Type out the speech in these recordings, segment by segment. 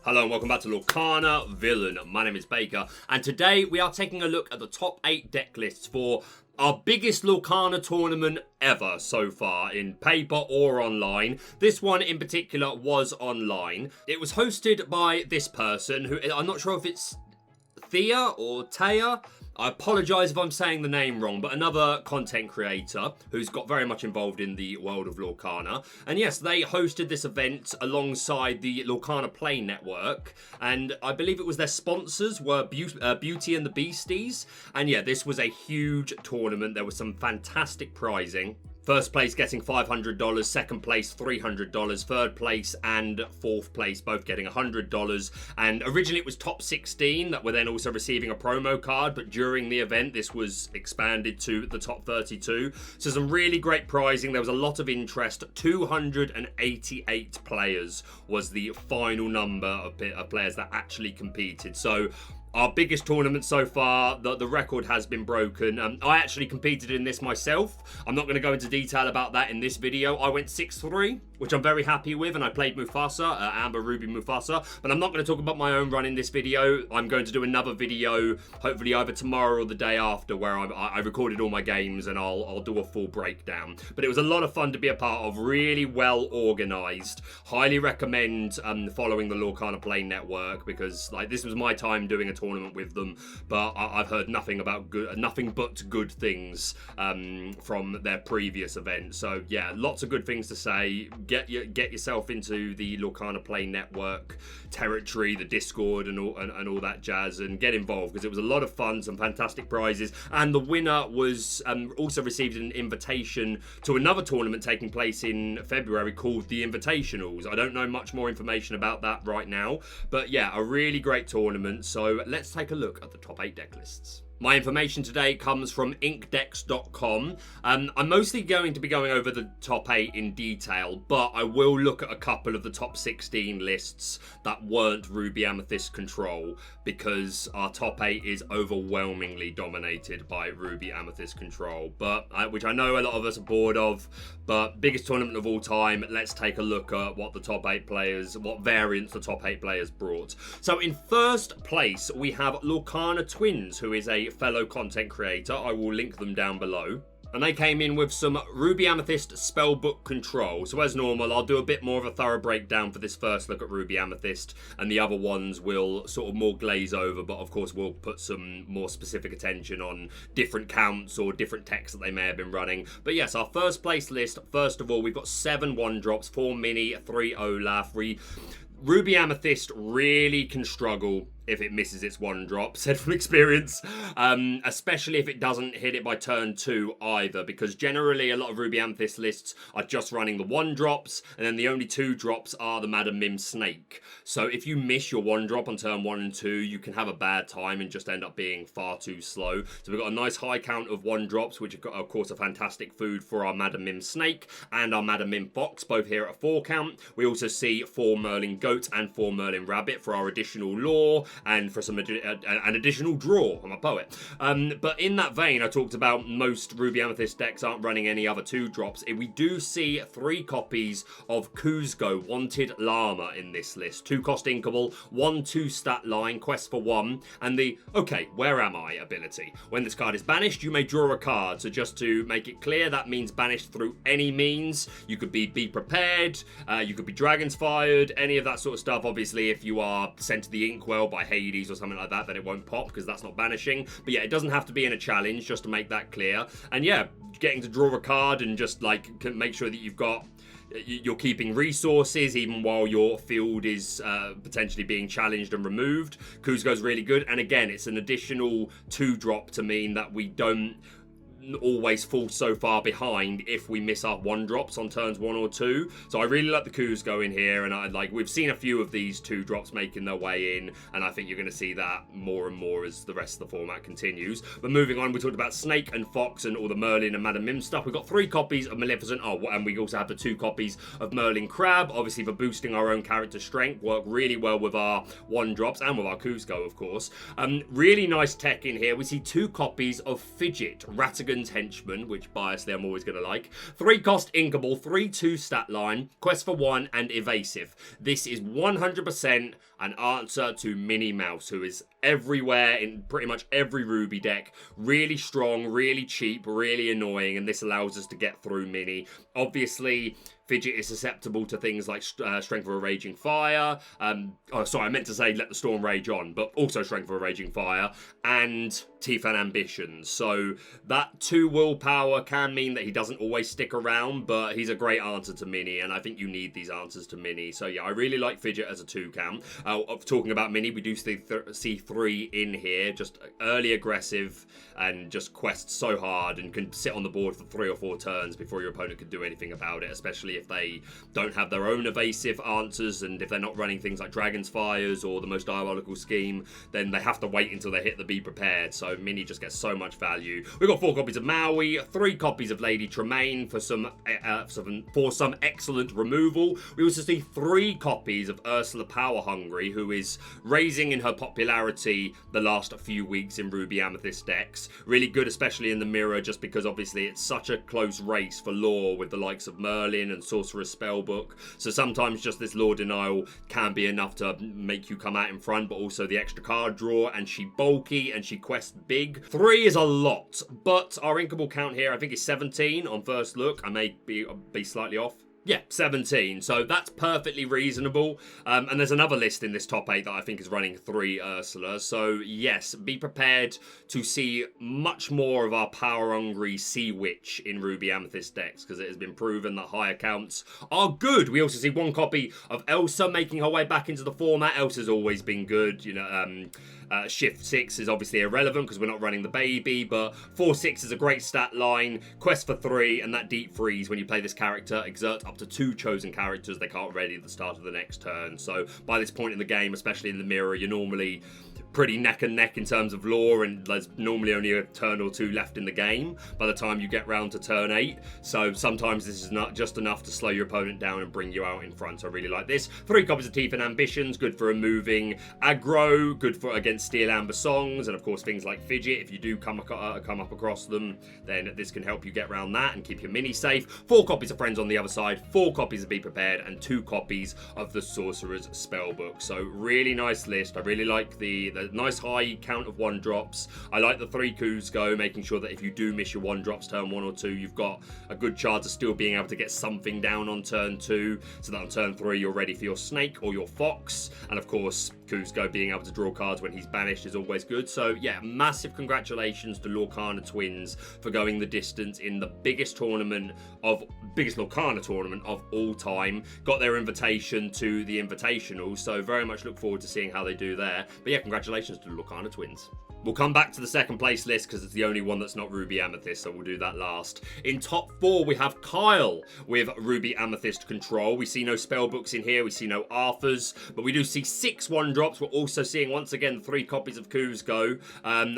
Hello and welcome back to Lorcana Villain. My name is Baker, and today we are taking a look at the top 8 deck lists for our biggest Lorcana tournament ever so far, in paper or online. This one in particular was online. It was hosted by this person, who I'm not sure if it's Thea or Taya. I apologise if I'm saying the name wrong, but another content creator who's got very much involved in the world of Lorcana. And yes, they hosted this event alongside the Lorcana Play Network. And I believe it was their sponsors were Beauty and the Beasties. And yeah, this was a huge tournament. There was some fantastic prizing. First place getting $500, second place $300, third place and fourth place both getting $100. And originally it was top 16 that were then also receiving a promo card, but during the event this was expanded to the top 32. So some really great prizing. There was a lot of interest. 288 players was the final number of players that actually competed. So our biggest tournament so far, the record has been broken. I actually competed in this myself. I'm not going to go into detail about that in this video. I went 6-3, which I'm very happy with, and I played Mufasa, Amber Ruby Mufasa, but I'm not going to talk about my own run in this video. I'm going to do another video, hopefully either tomorrow or the day after, where I recorded all my games and I'll do a full breakdown. But it was a lot of fun to be a part of, really well organised. Highly recommend following the Lorcana Play Network, because like this was my time doing a tournament with them, but I've heard nothing but good things from their previous event. So yeah, lots of good things to say. Get yourself into the Lorcana Play Network territory, the Discord and all that jazz, and get involved, because it was a lot of fun, some fantastic prizes. And the winner was also received an invitation to another tournament taking place in February called the Invitationals. I don't know much more information about that right now, but yeah, a really great tournament. So let's take a look at the top 8 deck lists. My information today comes from inkdecks.com. I'm mostly going to be going over the top 8 in detail, but I will look at a couple of the top 16 lists that weren't Ruby Amethyst Control, because our top 8 is overwhelmingly dominated by Ruby Amethyst Control, which I know a lot of us are bored of, but biggest tournament of all time. Let's take a look at what the top 8 players, what variants the top 8 players brought. So in first place, we have Lorcana Twins, who is a fellow content creator. I will link them down below. And they came in with some Ruby Amethyst Spellbook Control. So as normal, I'll do a bit more of a thorough breakdown for this first look at Ruby Amethyst, and the other ones will sort of more glaze over, but of course we'll put some more specific attention on different counts or different texts that they may have been running. But yes, our first place list, first of all, we've got 7 1-drops, 4 mini, 3 Olaf. Ruby Amethyst really can struggle if it misses its 1-drop, said from experience, especially if it doesn't hit it by turn 2 either, because generally a lot of Ruby Amethyst lists are just running the 1-drops, and then the only 2-drops are the Madam Mim Snake. So if you miss your 1-drop on turn 1 and 2, you can have a bad time and just end up being far too slow. So we've got a nice high count of 1-drops, which have got, of course, a fantastic food for our Madam Mim Snake and our Madam Mim Fox, both here at a 4 count. We also see 4 Merlin Goat and 4 Merlin Rabbit for our additional lore, and for an additional draw. I'm a poet. But in that vein, I talked about most Ruby Amethyst decks aren't running any other 2-drops. We do see 3 copies of Kuzco Wanted Llama in this list. 2-cost inkable, 1/2 stat line, quest for 1, and the okay, where am I ability. When this card is banished, you may draw a card. So just to make it clear, that means banished through any means. You could be prepared, you could be dragons fired, any of that sort of stuff. Obviously, if you are sent to the Inkwell by Hades or something like that, then it won't pop, because that's not banishing. But yeah, it doesn't have to be in a challenge, just to make that clear. And yeah, getting to draw a card and just like make sure that you're keeping resources even while your field is potentially being challenged and removed. Kuzco's really good, and again, it's an additional 2-drop to mean that we don't always fall so far behind if we miss our 1-drops on turns 1 or 2. So I really like the Kuzco in here, and we've seen a few of these 2-drops making their way in, and I think you're going to see that more and more as the rest of the format continues. But moving on, we talked about Snake and Fox and all the Merlin and Madam Mim stuff. We've got 3 copies of Maleficent, and we also have the 2 copies of Merlin Crab, obviously for boosting our own character strength. Work really well with our 1-drops and with our Kuzco, of course. Really nice tech in here. We see 2 copies of Fidget, Ratigan's Henchman, which biasly I'm always going to like. 3-cost inkable, 3/2 stat line, quest for 1, and evasive. This is 100% an answer to Minnie Mouse, who is everywhere in pretty much every Ruby deck. Really strong, really cheap, really annoying, and this allows us to get through Minnie. Obviously, Fidget is susceptible to things like Strength of a Raging Fire. Oh, sorry, I meant to say Let the Storm Rage On, but also Strength of a Raging Fire and Teeth and Ambitions. So that 2 willpower can mean that he doesn't always stick around, but he's a great answer to Minnie, and I think you need these answers to Minnie. So yeah, I really like Fidget as a 2 count. Of talking about Minnie, we do see 3 in here, just early aggressive and just quests so hard and can sit on the board for 3 or 4 turns before your opponent can do anything about it, especially if they don't have their own evasive answers, and if they're not running things like Dragon's Fires or the Most Diabolical Scheme, then they have to wait until they hit the Be Prepared. So Minnie just gets so much value. We've got 4 copies of Maui, 3 copies of Lady Tremaine for some excellent removal. We also see 3 copies of Ursula Power Hungry, who is raising in her popularity the last few weeks in Ruby Amethyst decks. Really good, especially in the mirror, just because obviously it's such a close race for lore with the likes of Merlin and Sorcerer's Spellbook. So sometimes just this lore denial can be enough to make you come out in front, but also the extra card draw, and she bulky and she quests big. 3 is a lot, but our inkable count here I think is 17 on first look. I may be slightly off. Yeah, 17. So that's perfectly reasonable. And there's another list in this top 8 that I think is running 3 Ursula. So yes, be prepared to see much more of our power-hungry Sea Witch in Ruby Amethyst decks, because it has been proven that higher counts are good. We also see 1 copy of Elsa making her way back into the format. Elsa's always been good, you know. Shift 6 is obviously irrelevant because we're not running the baby, but 4/6 is a great stat line. Quest for 3, and that deep freeze when you play this character exerts up to 2 chosen characters they can't ready at the start of the next turn. So by this point in the game, especially in the mirror, you're normally pretty neck and neck in terms of lore, and there's normally only a turn or 2 left in the game by the time you get round to turn 8. So sometimes this is not just enough to slow your opponent down and bring you out in front. So I really like this. 3 copies of Teeth and Ambitions, good for removing aggro, good for against Steel Amber Songs, and of course things like Fidget. If you do come up across them, then this can help you get around that and keep your mini safe. 4 copies of Friends on the other side, 4 copies of Be Prepared, and 2 copies of the Sorcerer's Spellbook. So really nice list. I really like the nice high count of 1-drops. I like the 3 Kuzco, making sure that if you do miss your 1-drops turn 1 or 2, you've got a good chance of still being able to get something down on turn 2, so that on turn 3 you're ready for your Snake or your Fox. And of course, Kuzco being able to draw cards when he's banished is always good. So yeah, massive congratulations to Lorcana Twins for going the distance in the biggest Lorcana tournament of all time. Got their invitation to the Invitational, so very much look forward to seeing how they do there. But yeah, congratulations to the Lorcana Twins. We'll come back to the second place list because it's the only one that's not Ruby Amethyst, so we'll do that last. In top 4, we have Kyle with Ruby Amethyst Control. We see no Spellbooks in here, we see no Arthurs, but we do see 6 1-drops. We're also seeing, once again, 3 copies of Kuzco,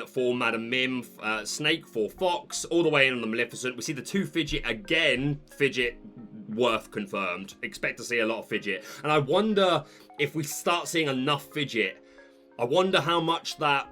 4 Madam Mim, Snake, 4 Fox, all the way in on the Maleficent. We see the 2 Fidget again. Fidget worth confirmed. Expect to see a lot of Fidget. And I wonder if we start seeing enough Fidget, I wonder how much that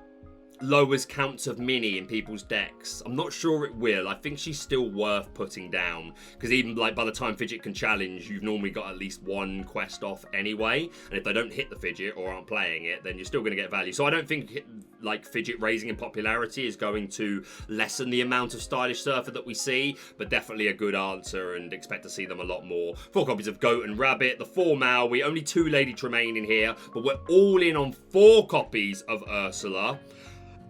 lowers counts of Minnie in people's decks. I'm not sure it will. I think she's still worth putting down, because even like by the time Fidget can challenge, you've normally got at least 1 quest off anyway, and if they don't hit the Fidget or aren't playing it, then you're still going to get value. So I don't think like Fidget raising in popularity is going to lessen the amount of Stylish Surfer that we see, but definitely a good answer, and expect to see them a lot more. 4 copies of Goat and Rabbit, the 4 Maui, only 2 Lady Tremaine in here, but we're all in on 4 copies of Ursula.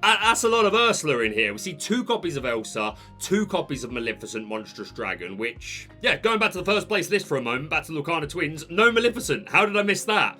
That's a lot of Ursula in here. We see 2 copies of Elsa, 2 copies of Maleficent Monstrous Dragon, which, yeah, going back to the first place list for a moment, back to Lorcana Twins, no Maleficent. How did I miss that?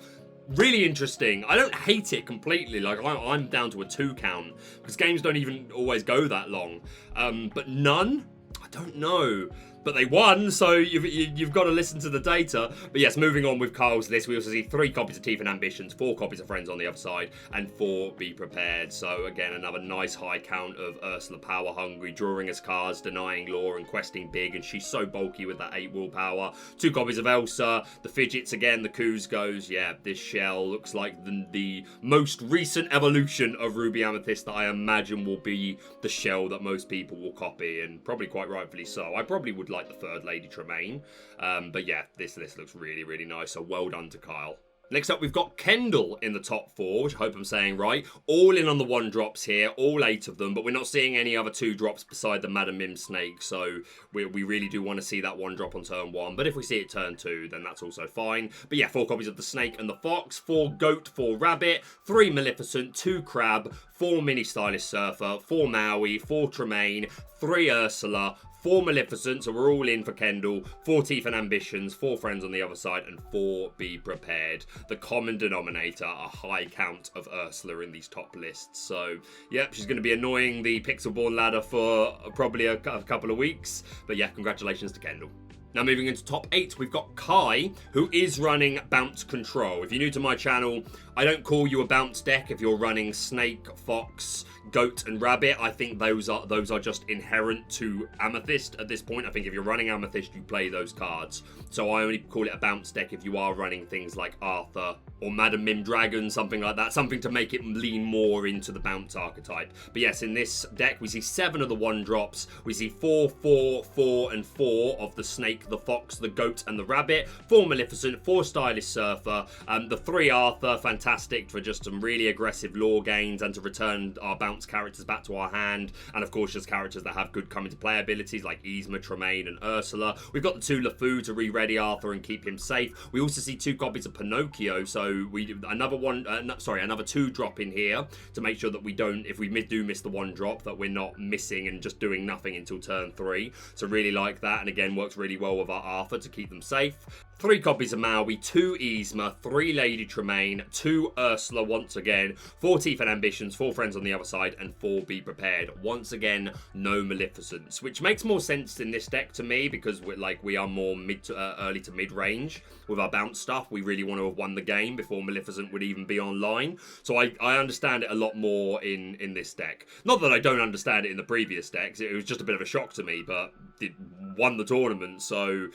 Really interesting. I don't hate it completely. Like, I'm down to a 2 count, because games don't even always go that long. But none? I don't know. But they won, so you've got to listen to the data. But yes, moving on with Carl's list, we also see 3 copies of Teeth and Ambitions, 4 copies of Friends on the other side, and 4 Be Prepared. So again, another nice high count of Ursula Power Hungry, drawing us cards, denying lore, and questing big, and she's so bulky with that 8 willpower. 2 copies of Elsa, the Fidgets again, the Kuzcos. Yeah, this shell looks like the most recent evolution of Ruby Amethyst that I imagine will be the shell that most people will copy, and probably quite rightfully so. I probably would like the 3rd Lady Tremaine, but yeah, this list looks really, really nice, so well done to Kyle. Next up, we've got Kendall in the top 4, which I hope I'm saying right. All in on the 1-drops here, all 8 of them, but we're not seeing any other 2-drops beside the Madam Mim Snake, so we really do want to see that 1-drop on turn 1, but if we see it turn 2, then that's also fine. But yeah, 4 copies of the Snake and the Fox, 4 Goat, 4 Rabbit, 3 Maleficent, 2 Crab, 4 Mini Stylish Surfer, 4 Maui, 4 Tremaine, 3 Ursula, 4 Maleficent, so we're all in for Kendall, 4 Teeth and Ambitions, 4 Friends on the other side, and 4 Be Prepared. The common denominator, a high count of Ursula in these top lists. So, yep, she's going to be annoying the Pixelborn ladder for probably a couple of weeks. But yeah, congratulations to Kendall. Now moving into top 8, we've got Kai, who is running Bounce Control. If you're new to my channel, I don't call you a bounce deck if you're running Snake, Fox, Goat and Rabbit. I think those are just inherent to Amethyst at this point. I think if you're running Amethyst, you play those cards. So I only call it a bounce deck if you are running things like Arthur or Madam Mim Dragon, something like that. Something to make it lean more into the bounce archetype. But yes, in this deck, we see 7 of the 1-drops. We see 4, 4, 4, and 4 of the Snake, the Fox, the Goat, and the Rabbit. 4 Maleficent, 4 Stylish Surfer. The 3 Arthur, fantastic for just some really aggressive lore gains and to return our bounce characters back to our hand. And of course, just characters that have good coming to play abilities like Yzma, Tremaine, and Ursula. We've got the 2 LeFou to re-ready Arthur and keep him safe. We also see 2 copies of Pinocchio, so we do another 2-drop in here to make sure that we don't, if we do miss the 1-drop, that we're not missing and just doing nothing until turn 3. So really like that, and again works really well with our Arthur to keep them safe. 3 copies of Maui, 2 Yzma, 3 Lady Tremaine, 2 Ursula once again, 4 Teeth and Ambitions, 4 Friends on the other side, and 4 Be Prepared. Once again, no Maleficents, which makes more sense in this deck to me because we are more early to mid range with our bounce stuff. We really want to have won the game before Maleficent would even be online. So I understand it a lot more in this deck. Not that I don't understand it in the previous decks. It was just a bit of a shock to me, but it won the tournament, so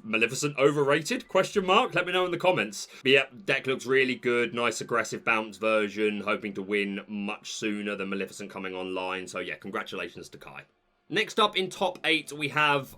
Maleficent overrated? Question mark? Let me know in the comments. But yeah, deck looks really good. Nice aggressive bounce version. Hoping to win much sooner than Maleficent coming online. So yeah, congratulations to Kai. Next up in top 8, we have,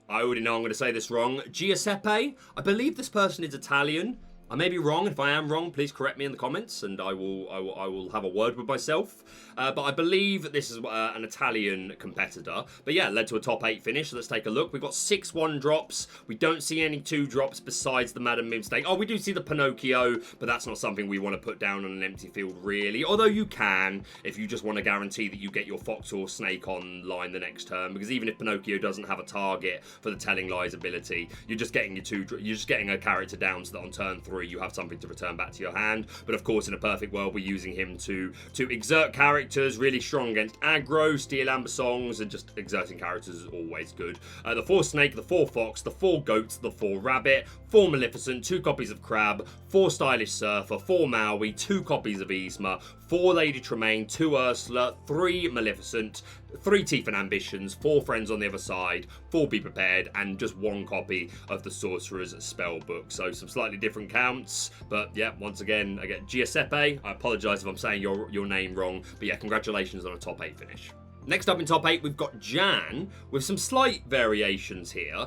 I already know I'm going to say this wrong, Giuseppe. I believe this person is Italian. I may be wrong. If I am wrong, please correct me in the comments, and I will have a word with myself. But I believe this is an Italian competitor. But yeah, led to a top 8 finish. So let's take a look. We've got 6 1-drops. We don't see any 2-drops besides the Madam Mim Snake. Oh, we do see the Pinocchio, but that's not something we want to put down on an empty field, really. Although you can, if you just want to guarantee that you get your Fox or Snake online the next turn. Because even if Pinocchio doesn't have a target for the Telling Lies ability, you're just getting you're just getting a character down so that on turn 3 you have something to return back to your hand. But of course, in a perfect world, we're using him to exert characters, really strong against aggro, steal amber songs, and just exerting characters is always good. The 4 Snake, the 4 Fox, the 4 Goats, the 4 Rabbit, 4 Maleficent, 2 copies of Crab, 4 Stylish Surfer, 4 Maui, 2 copies of Yzma, 4 Lady Tremaine, 2 Ursula, 3 Maleficent, 3 Teeth and Ambitions, 4 Friends on the other side, 4 Be Prepared, and just 1 copy of the Sorcerer's Spellbook. So some slightly different counts, but yeah, once again, I get Giuseppe. I apologise if I'm saying your name wrong, but yeah, congratulations on a top 8 finish. Next up in top 8, we've got Jan, with some slight variations here.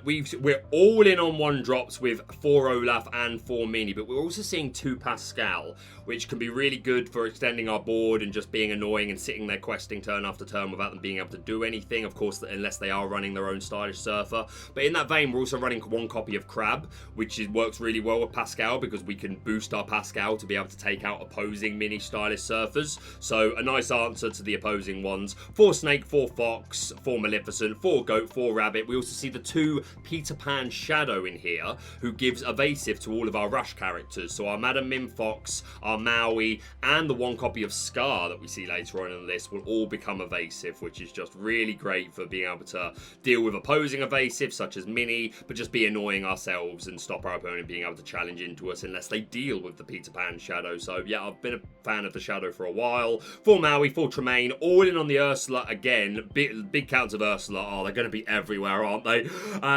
We're all in on 1-drops with 4 Olaf and 4 Mini, but we're also seeing 2 Pascal, which can be really good for extending our board and just being annoying and sitting there questing turn after turn without them being able to do anything, of course, unless they are running their own Stylish Surfer. But in that vein, we're also running 1 copy of Crab, which works really well with Pascal because we can boost our Pascal to be able to take out opposing Mini Stylish Surfers. So a nice answer to the opposing ones. 4 Snake, 4 Fox, 4 Maleficent, 4 Goat, 4 Rabbit. We also see the 2 Peter Pan Shadow in here, who gives evasive to all of our rush characters. So our Madam Mim Fox, our Maui, and the 1 copy of Scar that we see later on in the list will all become evasive, which is just really great for being able to deal with opposing evasive, such as Mini, but just be annoying ourselves and stop our opponent being able to challenge into us unless they deal with the Peter Pan Shadow. So yeah, I've been a fan of the Shadow for a while. 4 Maui, 4 Tremaine, all in on the the Ursula again. Big counts of Ursula. Oh, they're going to be everywhere, aren't they?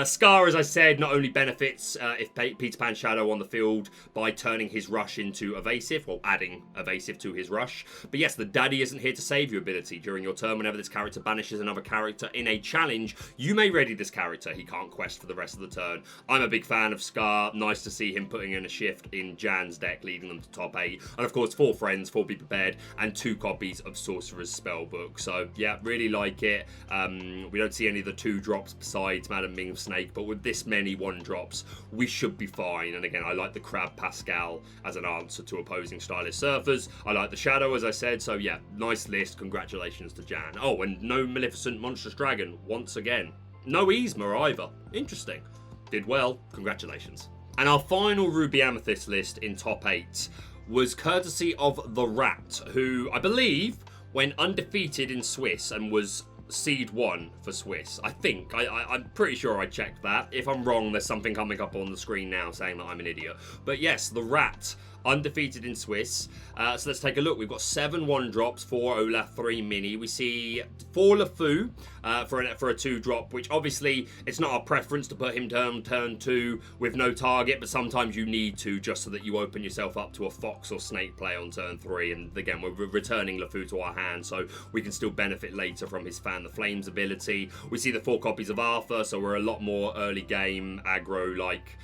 Scar, as I said, not only benefits if Peter Pan's Shadow on the field by turning his rush into evasive, or adding evasive to his rush. But yes, the Daddy Isn't Here to Save You ability. During your turn, whenever this character banishes another character in a challenge, you may ready this character. He can't quest for the rest of the turn. I'm a big fan of Scar. Nice to see him putting in a shift in Jan's deck, leading them to top 8. And of course, 4 friends, 4 Be Prepared, and 2 copies of Sorcerer's Spellbook. So yeah, really like it. We don't see any of the 2 drops besides Madam Ming Snake, but with this many 1 drops, we should be fine. And again, I like the Crab Pascal as an answer to opposing Stylish Surfers. I like the Shadow, as I said. So yeah, nice list. Congratulations to Jan. Oh, and no Maleficent Monstrous Dragon once again. No Yzma either. Interesting. Did well. Congratulations. And our final Ruby Amethyst list in top 8 was courtesy of the Rat, who I believe went undefeated in Swiss and was Seed 1 for Swiss. I think. I'm pretty sure I checked that. If I'm wrong, there's something coming up on the screen now saying that I'm an idiot. But yes, the Rat, undefeated in Swiss. So let's take a look. We've got 7 1-drops, 4 Olaf, 3 Mini. We see 4 LeFou for a 2-drop, which obviously it's not our preference to put him turn 2 with no target, but sometimes you need to just so that you open yourself up to a Fox or Snake play on turn 3. And again, we're returning LeFou to our hand, so we can still benefit later from his Fan the Flames ability. We see the 4 copies of Arthur, so we're a lot more early game aggro-like.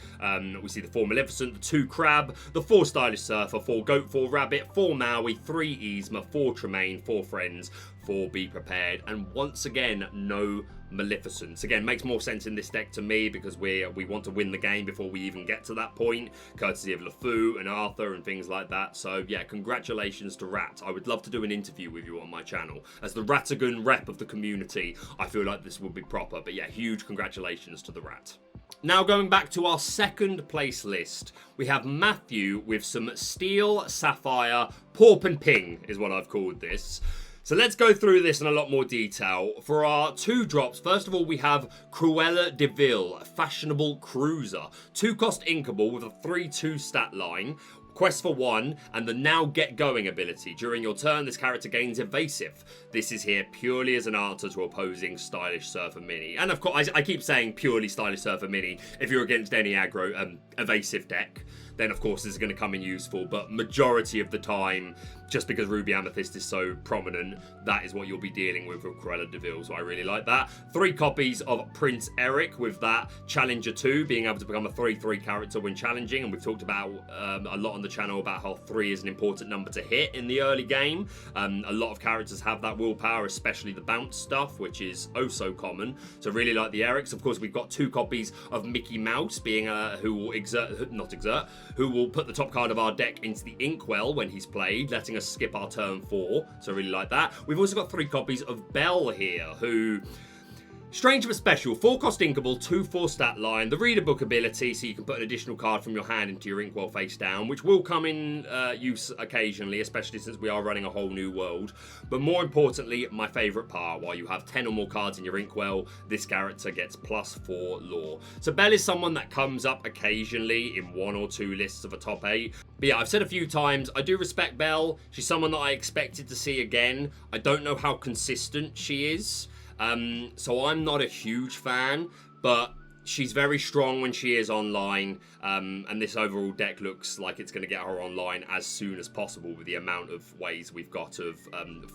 We see the 4 Maleficent, the 2 Crab, the 4 Stylish Surfer, 4 Goat, 4 Rabbit, 4 Maui, 3 Yzma, 4 Tremaine, 4 Friends, 4 Be Prepared, and once again, no Maleficent. Again, makes more sense in this deck to me because we want to win the game before we even get to that point, courtesy of LeFou and Arthur and things like that. So yeah, congratulations to Rat. I would love to do an interview with you on my channel. As the Ratagun rep of the community, I feel like this would be proper. But yeah, huge congratulations to the Rat. Now going back to our second place list, we have Matthew with some Steel, Sapphire, Pawp Ping is what I've called this. So let's go through this in a lot more detail. For our 2 drops, first of all, we have Cruella de Vil, Fashionable Cruiser. 2-cost inkable with a 3/2 stat line. Quest for 1, and the Now Get Going ability. During your turn, this character gains Evasive. This is here purely as an answer to opposing Stylish Surfer Mini. And of course, I keep saying purely Stylish Surfer Mini. If you're against any aggro evasive deck, then of course this is going to come in useful. But majority of the time, just because Ruby Amethyst is so prominent, that is what you'll be dealing with Cruella de Vil. So I really like that. 3 copies of Prince Eric with that Challenger 2, being able to become a 3/3 character when challenging. And we've talked about a lot on the channel about how 3 is an important number to hit in the early game. A lot of characters have that willpower, especially the bounce stuff, which is oh so common. So really like the Erics. Of course, we've got 2 copies of Mickey Mouse, being who will who will put the top card of our deck into the Inkwell when he's played, letting us skip our turn 4. So really like that. We've also got 3 copies of Belle here, who... Strange but special, 4-cost inkable, 2/4 stat line, the reader book ability, so you can put an additional card from your hand into your Inkwell face down, which will come in use occasionally, especially since we are running a whole new world. But more importantly, my favourite part, while you have 10 or more cards in your Inkwell, this character gets +4 lore. So Belle is someone that comes up occasionally in 1 or 2 lists of a top 8. But yeah, I've said a few times, I do respect Belle. She's someone that I expected to see again. I don't know how consistent she is. So I'm not a huge fan, but she's very strong when she is online, and this overall deck looks like it's going to get her online as soon as possible with the amount of ways we've got of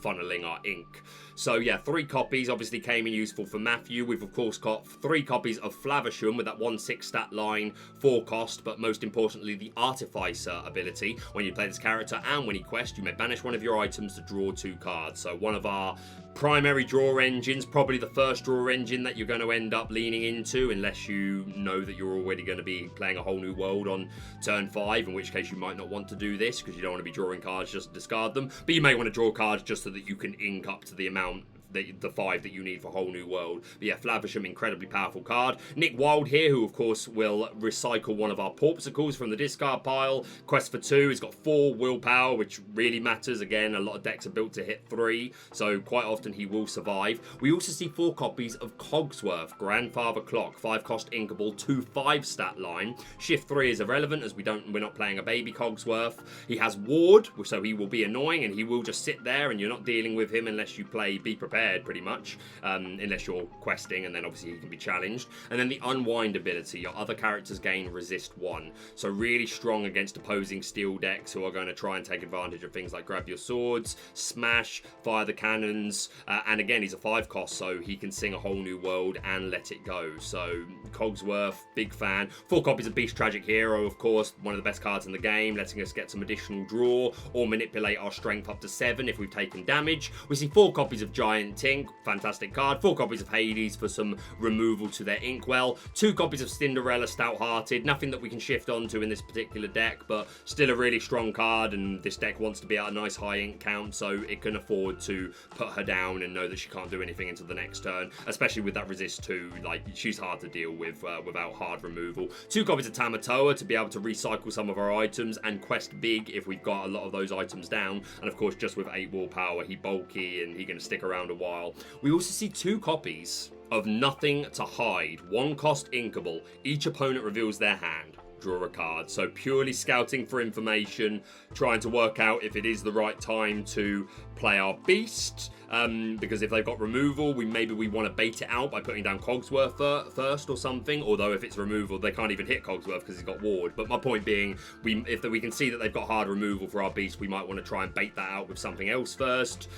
funneling our ink. So yeah, 3 copies obviously came in useful for Matthew. We've of course got 3 copies of Flavisham with that 1/6 stat line, 4 cost, but most importantly the Artificer ability. When you play this character and when he quests, you may banish one of your items to draw 2 cards. So one of our primary draw engines, probably the first draw engine that you're going to end up leaning into, unless you know that you're already going to be playing a whole new world on turn 5, in which case you might not want to do this because you don't want to be drawing cards just to discard them, but you may want to draw cards just so that you can ink up to the amount the 5 that you need for Whole New World. But yeah, Flaversham, incredibly powerful card. Nick Wilde here, who of course will recycle one of our Porpsicles from the discard pile. Quest for 2, he's got 4 willpower, which really matters. Again, a lot of decks are built to hit 3, so quite often he will survive. We also see 4 copies of Cogsworth, Grandfather Clock, 5 cost inkable, 2/5 stat line. Shift 3 is irrelevant as we're not playing a baby Cogsworth. He has Ward, so he will be annoying and he will just sit there and you're not dealing with him unless you play Be Prepared, pretty much, unless you're questing, and then obviously he can be challenged. And then the Unwind ability, your other characters gain resist 1, so really strong against opposing steel decks who are going to try and take advantage of things like grab your swords, smash, fire the cannons, and again he's a 5 cost, so he can sing A Whole New World and let it go. So Cogsworth, big fan. 4 copies of Beast Tragic Hero, of course, one of the best cards in the game, letting us get some additional draw or manipulate our strength up to 7 if we've taken damage. We see 4 copies of Giant Tink, fantastic card. 4 copies of Hades for some removal to their Inkwell. 2 copies of Cinderella Stout-Hearted, nothing that we can shift onto in this particular deck, but still a really strong card, and this deck wants to be at a nice high ink count, so it can afford to put her down and know that she can't do anything until the next turn, especially with that resist 2. Like, she's hard to deal with without hard removal. 2 copies of Tamatoa to be able to recycle some of our items and quest big if we've got a lot of those items down, and of course just with 8 willpower, he bulky and he can stick around a while. We also see 2 copies of Nothing to Hide, 1 cost inkable. Each opponent reveals their hand, draw a card. So purely scouting for information, trying to work out if it is the right time to play our beast, because if they've got removal, maybe we want to bait it out by putting down Cogsworth first or something, although if it's removal they can't even hit Cogsworth because he's got ward. But my point being, if we can see that they've got hard removal for our beast, we might want to try and bait that out with something else first,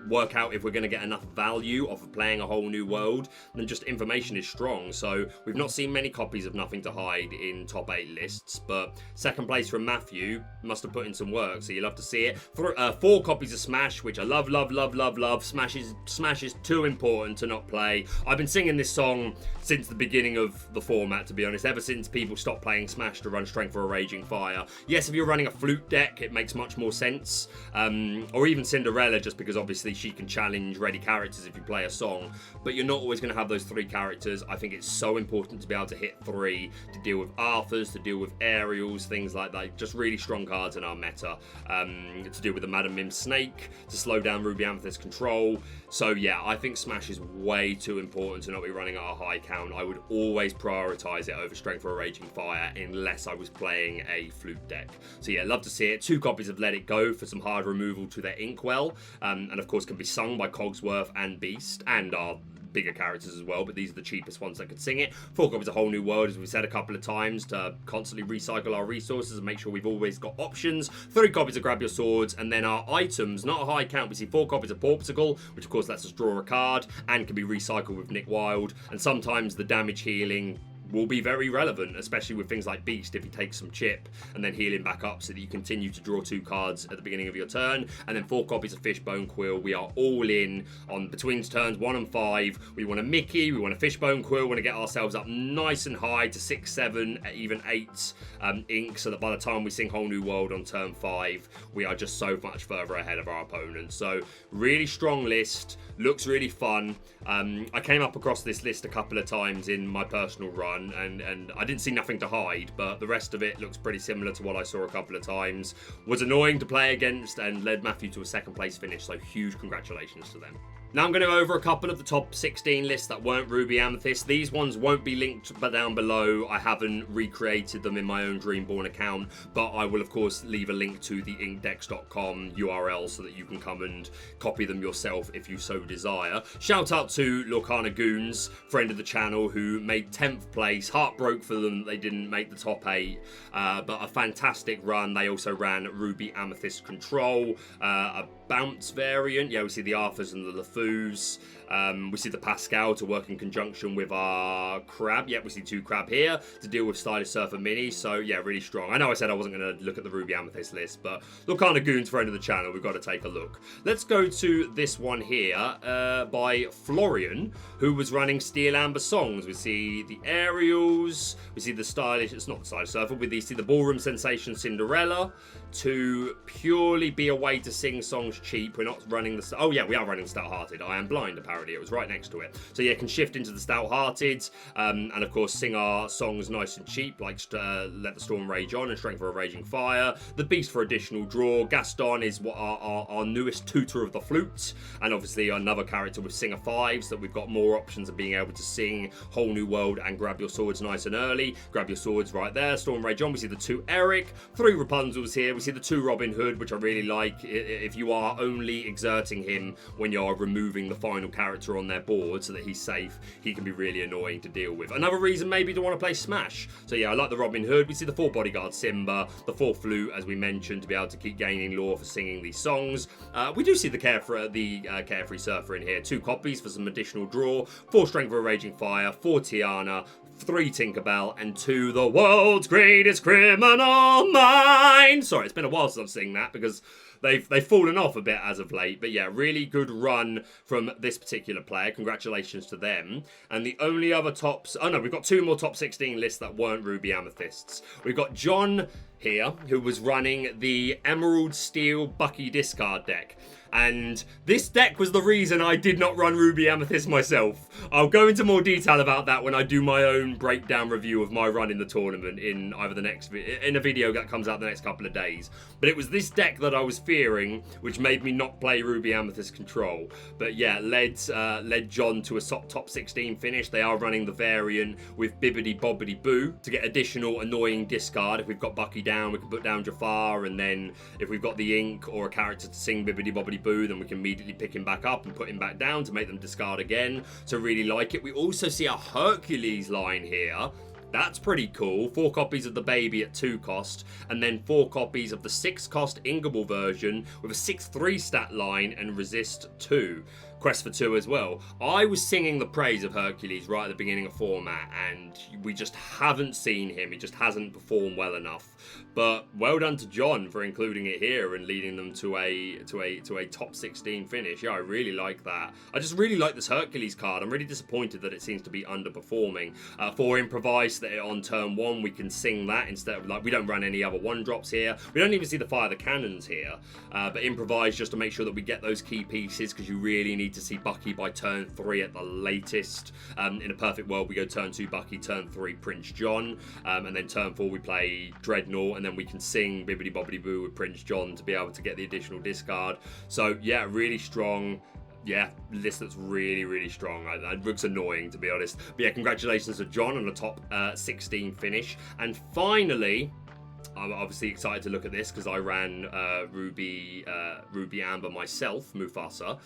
work out if we're going to get enough value off of playing A Whole New World, and just information is strong. So we've not seen many copies of Nothing to Hide in top 8 lists, but second place from Matthew must have put in some work, so you'll love to see it. 4 copies of Smash, which I love. Smash is too important to not play. I've been singing this song since the beginning of the format, to be honest, ever since people stopped playing Smash to run Strength for a Raging Fire. Yes, if you're running a flute deck, it makes much more sense, or even Cinderella, just because obviously she can challenge ready characters if you play a song, but you're not always going to have those 3 characters. I think it's so important to be able to hit 3 to deal with Arthurs, to deal with Aerials, things like that. Just really strong cards in our meta, to deal with the Madam Mim Snake, to slow down Ruby Amethyst control. So yeah, I think Smash is way too important to not be running at a high count. I would always prioritize it over Strength for a Raging Fire unless I was playing a flute deck. So yeah, love to see it. 2 copies of Let It Go for some hard removal to their Inkwell, and of course can be sung by Cogsworth and Beast and our bigger characters as well, but these are the cheapest ones that could sing it. 4 copies of Whole New World, as we said a couple of times, to constantly recycle our resources and make sure we've always got options. 3 copies of Grab Your Swords, and then our items, not a high count, we see 4 copies of Porpsicle, which of course lets us draw a card and can be recycled with Nick Wilde, and sometimes the damage healing will be very relevant, especially with things like Beast, if he takes some chip and then healing back up so that you continue to draw 2 cards at the beginning of your turn. And then 4 copies of Fishbone Quill. We are all in on between turns 1 and 5. We want a Mickey, we want a Fishbone Quill, we want to get ourselves up nice and high to 6, 7, even 8 ink, so that by the time we sing Whole New World on turn 5, we are just so much further ahead of our opponents. So really strong list, looks really fun. I came up across this list a couple of times in my personal run, and I didn't see Nothing to Hide, but the rest of it looks pretty similar to what I saw a couple of times. Was annoying to play against and led Matthew to a 2nd place finish, so huge congratulations to them. Now I'm going to go over a couple of the top 16 lists that weren't Ruby Amethyst. These ones won't be linked down below. I haven't recreated them in my own Dreamborn account, but I will of course leave a link to the inkdex.com URL so that you can come and copy them yourself if you so desire. Shout out to Lorcana Goons, friend of the channel, who made 10th place. Heartbroke for them that they didn't make the top 8, but a fantastic run. They also ran Ruby Amethyst Control, a bounce variant. Yeah, we see the Arthurs and the LeFous. We see the Pascal to work in conjunction with our Crab. Yeah, we see 2 Crab here to deal with Stylish Surfer Mini. So yeah, really strong. I know I said I wasn't going to look at the Ruby Amethyst list, but Lorcana Goons, friend of the channel, we've got to take a look. Let's go to this one here by Florian, who was running Steel Amber Songs. We see the Aerials, we see the Stylish, it's not the Stylish Surfer, we see the Ballroom Sensation Cinderella, to purely be a way to sing songs cheap. We're not running the... Oh, yeah, we are running Stout-Hearted. I am blind, apparently. It was right next to it. So, yeah, can shift into the Stout-Hearted and, of course, sing our songs nice and cheap, like Let the Storm Rage On and Strength for a Raging Fire. The Beast for additional draw. Gaston is what our newest tutor of the flute. And, obviously, another character with Singer 5s that we've got more options of being able to sing Whole New World and Grab Your Swords nice and early. Grab Your Swords right there. Storm Rage On. We see the 2 Eric. 3 Rapunzels here. We see the 2 Robin Hood, which I really like. If you are only exerting him when you're removing the final character on their board so that he's safe, he can be really annoying to deal with. Another reason maybe to want to play Smash. So yeah, I like the Robin Hood. We see the 4 Bodyguard Simba, the 4 Flute, as we mentioned, to be able to keep gaining lore for singing these songs. We do see the Carefree Surfer in here. 2 copies for some additional draw. 4 Strength for a Raging Fire, 4 Tiana, 3 Tinkerbell, and 2 The World's Greatest Criminal Mind. Sorry, it's been a while since I've seen that because they've fallen off a bit as of late. But yeah, really good run from this particular player. Congratulations to them. And the only other tops... Oh no, we've got 2 more top 16 lists that weren't Ruby Amethysts. We've got John here, who was running the Emerald Steel Bucky discard deck. And this deck was the reason I did not run Ruby Amethyst myself. I'll go into more detail about that when I do my own breakdown review of my run in the tournament in either the next in a video that comes out the next couple of days. But it was this deck that I was fearing, which made me not play Ruby Amethyst Control. But yeah, led John to a top 16 finish. They are running the variant with Bibbidi Bobbidi Boo to get additional annoying discard. If we've got Bucky down, we can put down Jafar, and then if we've got the ink or a character to sing Bibbidi Bobbidi Boo, then we can immediately pick him back up and put him back down to make them discard again. So really like it. We also see a Hercules line here. That's pretty cool. 4 copies of the baby at 2 cost, and then 4 copies of the 6 cost Ingable version with a 6/3 stat line and resist 2. Quest for 2 as well. I was singing the praise of Hercules right at the beginning of format, and we just haven't seen him. He just hasn't performed well enough. But well done to John for including it here and leading them to a top 16 finish. Yeah, I really like that. I just really like this Hercules card. I'm really disappointed that it seems to be underperforming. For Improvise, that on turn 1 we can sing that instead of, like, we don't run any other 1-drops here. We don't even see the Fire the Cannons here. But Improvise just to make sure that we get those key pieces, because you really need to see Bucky by turn 3 at the latest. In a perfect world, we go turn 2 Bucky, turn 3 Prince John, and then turn 4 we play Dreadnought, and then we can sing Bibbidi Bobbidi Boo with Prince John to be able to get the additional discard. So yeah, really strong. Yeah, list that's really, really strong. It looks annoying, to be honest. But yeah, congratulations to John on the top 16 finish. And finally, I'm obviously excited to look at this because I ran Ruby Amber myself, Mufasa.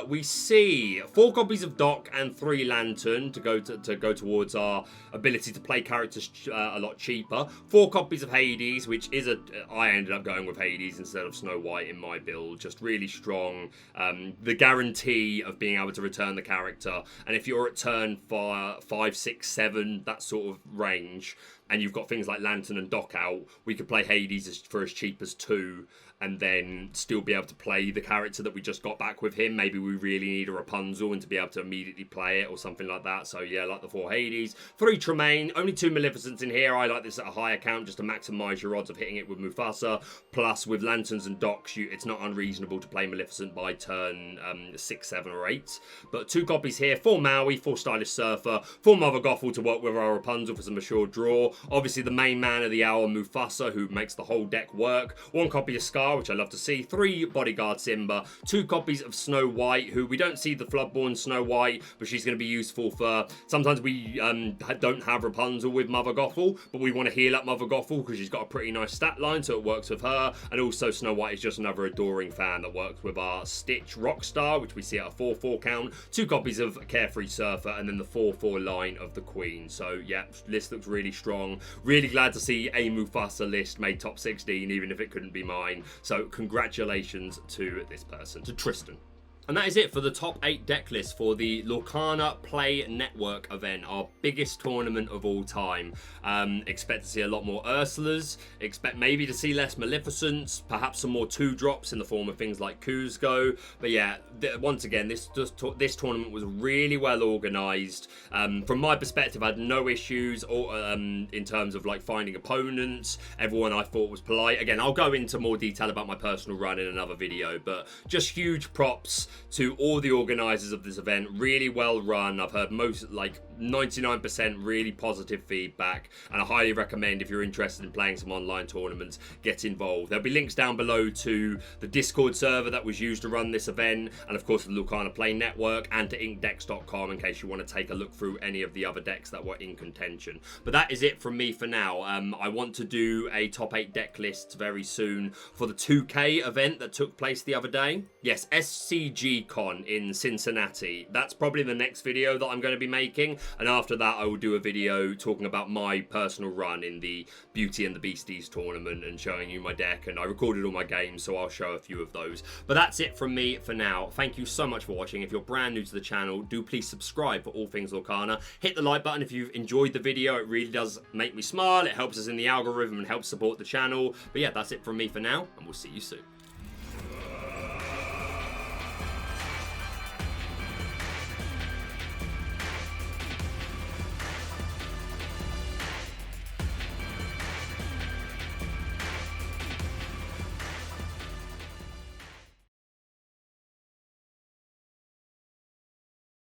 We see 4 copies of Doc and 3 Lantern to go towards our ability to play characters a lot cheaper. 4 copies of Hades, which is I ended up going with Hades instead of Snow White in my build. Just really strong. The guarantee of being able to return the character, and if you're at turn 5, 6, 7, that sort of range, and you've got things like Lantern and Doc out, we could play Hades for as cheap as 2, and then still be able to play the character that we just got back with him. Maybe we really need a Rapunzel and to be able to immediately play it or something like that. So yeah, I like the 4 Hades. 3 Tremaine, only 2 Maleficents in here. I like this at a higher count just to maximise your odds of hitting it with Mufasa. Plus, with Lanterns and Docs, it's not unreasonable to play Maleficent by turn 6, 7, or 8. But 2 copies here, 4 Maui, 4 Stylish Surfer, 4 Mother Gothel to work with our Rapunzel for some assured draw. Obviously, the main man of the hour, Mufasa, who makes the whole deck work. 1 copy of Scar, which I love to see. 3 Bodyguard Simba. 2 copies of Snow White, who we don't see the Floodborn Snow White, but she's going to be useful for... Sometimes we don't have Rapunzel with Mother Gothel, but we want to heal up Mother Gothel because she's got a pretty nice stat line, so it works with her. And also Snow White is just another adoring fan that works with our Stitch Rockstar, which we see at a 4/4 count. 2 copies of Carefree Surfer, and then the 4/4 line of the Queen. So yeah, list looks really strong. Really glad to see a Mufasa list made top 16, even if it couldn't be mine. So congratulations to this person, to Tristan. And that is it for the top 8 deck list for the Lorcana Play Network event, our biggest tournament of all time. Expect to see a lot more Ursulas, expect maybe to see less Maleficents, perhaps some more 2-drops in the form of things like Kuzco. But yeah, once again, this tournament was really well organised. From my perspective, I had no issues in terms of like finding opponents. Everyone I thought was polite. Again, I'll go into more detail about my personal run in another video, but just huge props to all the organisers of this event. Really well run. I've heard most, like 99% really positive feedback, and I highly recommend, if you're interested in playing some online tournaments, get involved. There'll be links down below to the Discord server that was used to run this event, and of course the Lorcana Play Network, and to inkdecks.com in case you want to take a look through any of the other decks that were in contention. But that is it from me for now. I want to do a top 8 deck list very soon for the 2K event that took place the other day. Yes, SCG Con in Cincinnati. That's probably the next video that I'm going to be making, and after that I will do a video talking about my personal run in the Beauty and the Beasties tournament and showing you my deck, and I recorded all my games, so I'll show a few of those. But that's it from me for now. Thank you so much for watching. If you're brand new to the channel, do please subscribe for all things Lorcana. Hit the like button if you've enjoyed the video. It really does make me smile. It helps us in the algorithm and helps support the channel. But yeah, that's it from me for now, and we'll see you soon.